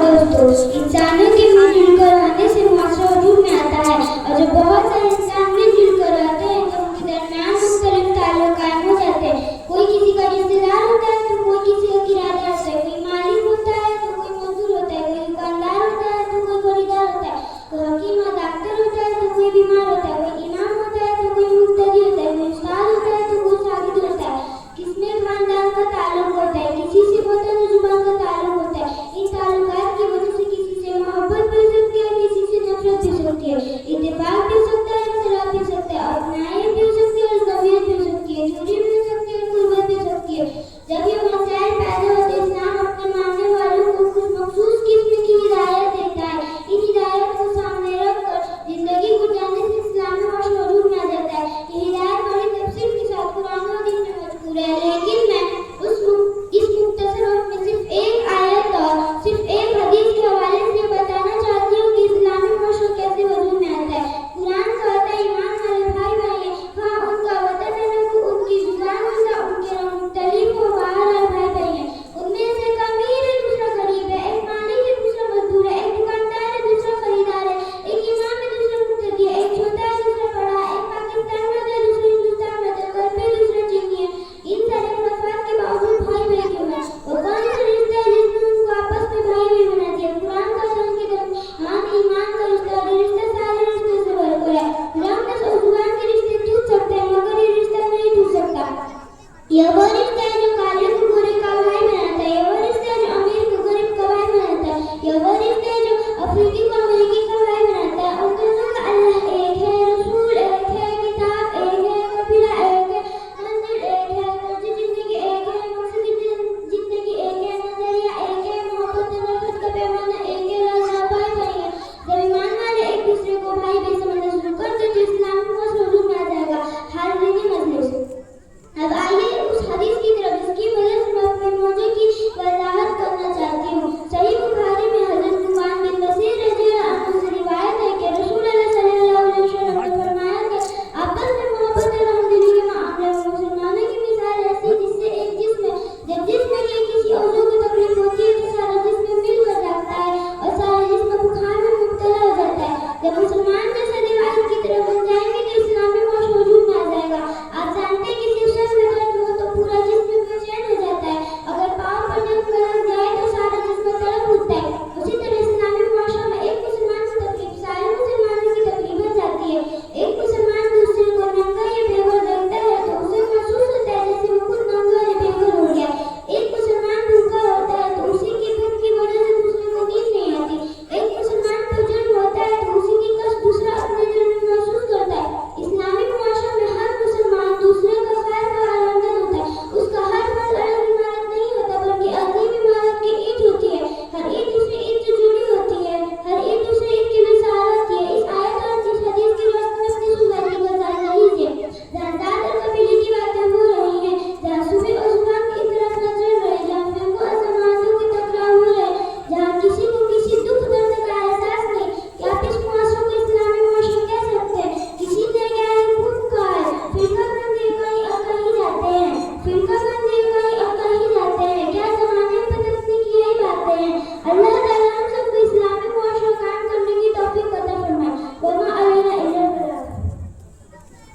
दोस्तों, इंसानों के मिलजुल कर रहने से मुआशरा वजूद में आता है, और जब बहुत सारे इंसान मिलजुल कर रहते हैं तो उनके दरमियान मुख्तलिफ ताल्लुक कायम हो जाते हैं। कोई किसी का रिश्तेदार होता है तो कोई किसी का किराएदार होता है, कोई मालिक होता है तो कोई मजदूर होता है, कोई दुकानदार होता है तो कोई खरीदार होता है, कोई हकीम और डॉक्टर होता है तो कोई बीमार होता है, कोई इमाम होता है तो कोई मुक्तदी होता है, कोई उस्ताद होता है तो कोई शागिर्द होता है। किसमें खानदान का ताल्लुक होता है, किसी से वतन और जुबान का ताल्लुक होता है। इन ताल्लुकात की वजह से किसी से मोहब्बत भी हो सकती है और किसी से नफरत भी हो सकती है, इत्तेफाक भी हो सकता है, इख्तिलाफ भी हो सकता है, और नायब भी हो सकती है और गमीयत भी हो सकती है, दूरी भी हो सकती है और गुर्बत भी हो सकती है। जब ये मसाइल पैदा होते हैं, इस्लाम अपने मानने वालों को कुछ मखसूस किस्म की हिदायत देता है। इन हिदायत को सामने रखकर जिंदगी गुजारने से इस्लामी माशरा वजूद में आ जाता है। ये हिदायत बड़ी तफसील के साथ कुरान और हदीस में मज़कूर है, लेकिन मैं इस मुख्तसर वक्त में सिर्फ एक आयत और सिर्फ एक हदीस के हवाले से बताना चाहती हूँ कि इस्लामी माशरा कैसे वजूद में आता है। कुरान कहता है, ईमान वाले भाई बहन, हाँ उनका वतन अलग हो, उनकी जुबान अलग, उनके रंग मुख्तलिफ हो, बहरहाल भाई बहन हैं। उनमें से एक अमीर है, दूसरा गरीब है, एक मालिक है, दूसरा मजदूर है, एक दुकानदार है, दूसरा खरीदार है, एक इमाम है, दूसरा मुक्तदी है, एक छोटा है, दूसरा बड़ा है, एक पाकिस्तान में है, दूसरा हिंदुस्तान में है, घर पे दूसरा चीनी है। इन सारे मुनाफात के बावजूद भाई भाई क्यों है? वो कौन सा रिश्ता है जिसने उनको आपस में भाई भाई बना दिया? कुरान का उनके दरमियान ईमान का रिश्ता और ये रिश्ता सारे रिश्ते से भरपूर है। रंग नस्ल और जुबान के रिश्ते टूट सकते हैं मगर ये रिश्ता नहीं टूट सकता। यह वो रिश्ता है जो काले को गोरे का भाई बनाता है, यह वो रिश्ता है जो अमीर को गरीब का भाई बनाता है, यह वो रिश्ता है जो अफ्रीकी